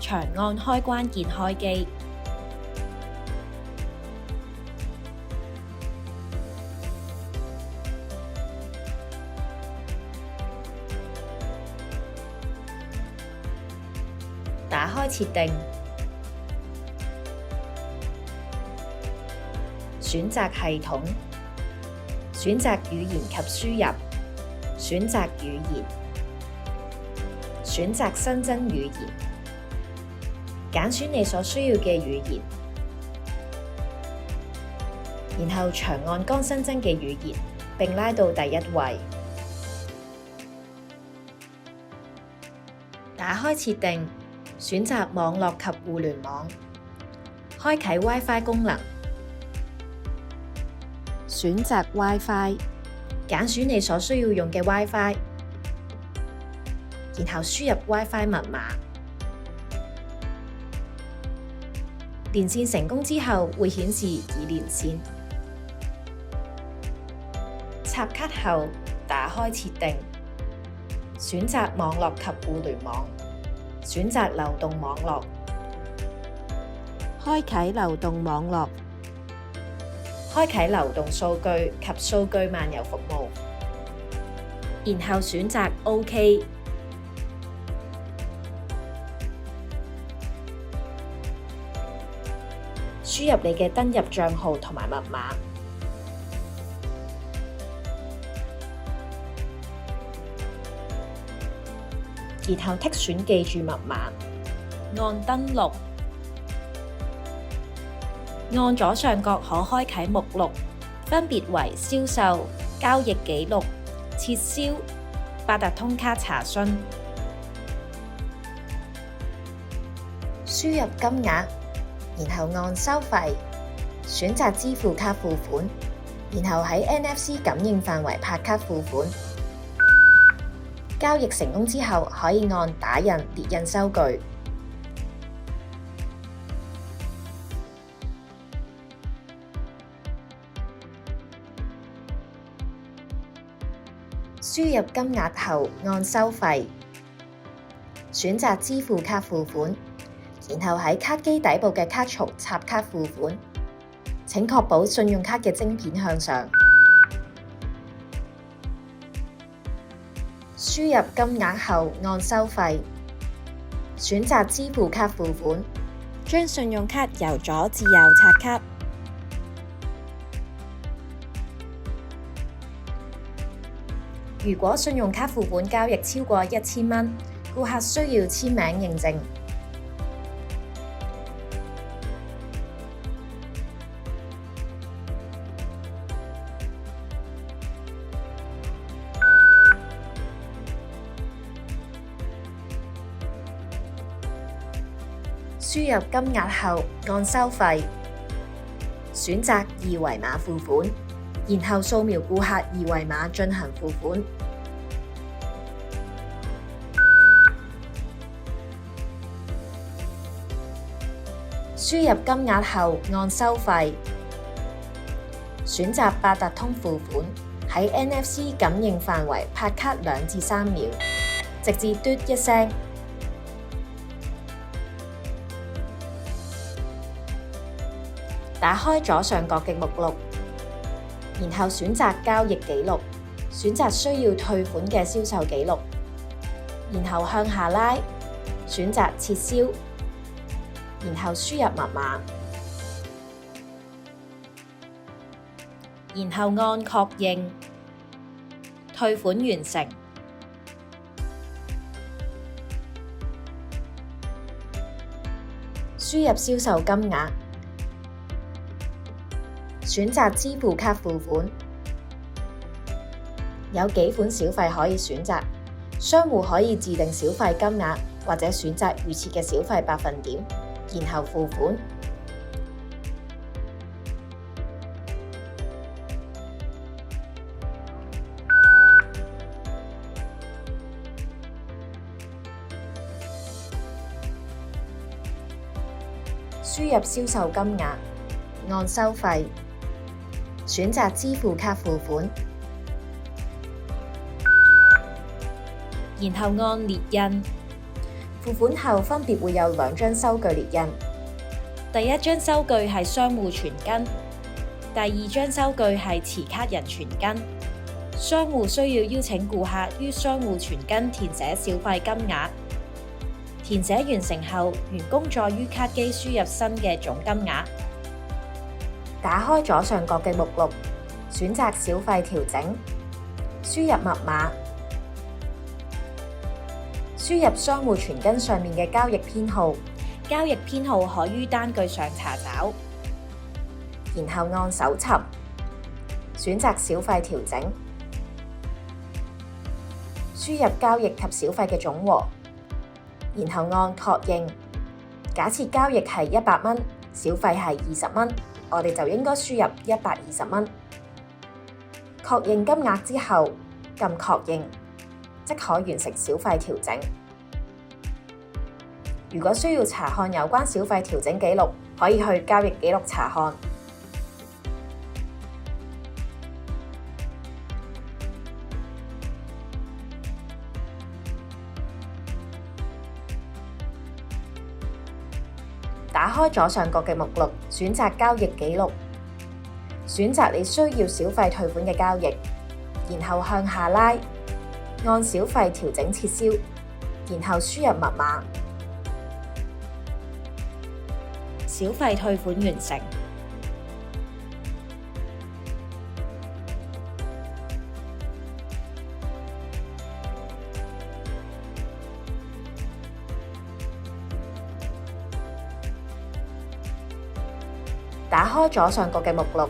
長按開關鍵開機。打開設定，選擇系統，選擇語言及輸入，選擇語言，選擇新增語言，揀選你所需要嘅語言，然後長按剛新增嘅語言，並拉到第一位。打開設定，選擇網絡及互聯網，開啟 WiFi 功能，選擇 WiFi，揀選你所需要用嘅 WiFi，然後輸入 WiFi 密碼。連線成功之後會顯示已連線。插卡後，打開設定，選擇網絡及互聯網，選擇流動網絡，開啟流動網絡，開啟流動數據及數據漫遊服務，然後選擇 OK。輸入你嘅登入帳號同埋密碼，然後剔選記住密碼，按登錄，按左上角可開啟目錄，分別為銷售、交易記錄、撤銷、八達通卡查詢，輸入金額，然後按收費，選擇支付卡付款，然後喺 NFC 感應範圍拍卡付款。交易成功之後，可以按打印列印收據。輸入金額後，按收費，選擇支付卡付款，然後喺卡機底部嘅卡槽插卡付款。請確保信用卡嘅晶片向上。輸入金額後，按收費，選擇支付卡付款，將信用卡由左至右刷卡。如果信用卡付款交易超過1000蚊，顧客需要簽名認證。輸入金額後，按收費，選擇二維碼付款，然後掃描顧客二維碼進行付款。輸入金額後，按收費，選擇八達通付款，喺 NFC 感應範圍拍卡2至3秒，直至嘟一聲。打開左上角嘅目錄，然後選擇交易記錄，選擇需要退款嘅銷售記錄，然後向下拉，選擇撤銷，然後輸入密碼，然後按確認，退款完成。輸入銷售金額，選擇支付卡付款，有幾款小費可以選擇，商戶可以自定小費金額或者選擇預設嘅小費百分點，然後付款。輸入銷售金額，按收費，選擇支付卡付款，然後按列印，付款後分別會有2張收據列印。第一張收據係商戶存根，第二張收據係持卡人存根。商戶需要邀請顧客於商戶存根填寫小費金額。填寫完成後，員工再於卡機輸入新嘅總金額。打開左上角嘅目錄，選擇小費調整，輸入密碼，輸入商戶存根上面嘅交易編號。交易編號可於單據上查找，然後按搜尋，選擇小費調整，輸入交易及小費嘅總和，然後按確認。假設交易係100蚊，小費係20蚊，我哋就應該輸入120蚊。確認金額之後，撳確認，即可完成小費調整。如果需要查看有關小費調整記錄，可以去交易記錄查看。打開左上角嘅目錄，選擇交易記錄，選擇你需要小費退款嘅交易，然後向下拉，按小費調整撤銷，然後輸入密碼。小費退款完成。打開左上角嘅目錄，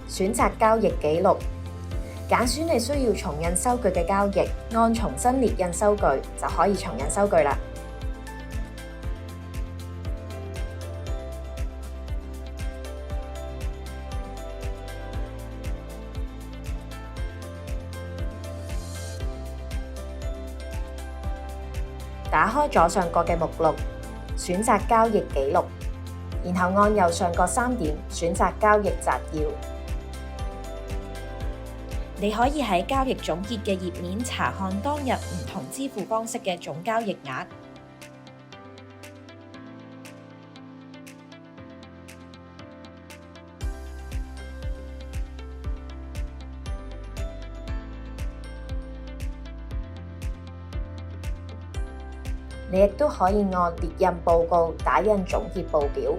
選擇交易記錄，揀選你需要重印收據嘅交易，按重新列印收據就可以重印收據啦。打開左上角嘅目錄，選擇交易記錄，然後按右上角3點選擇交易摘要。你可以喺交易總結嘅頁面查看當日唔同支付方式嘅總交易額。你亦都可以按列印報告打印總結報表。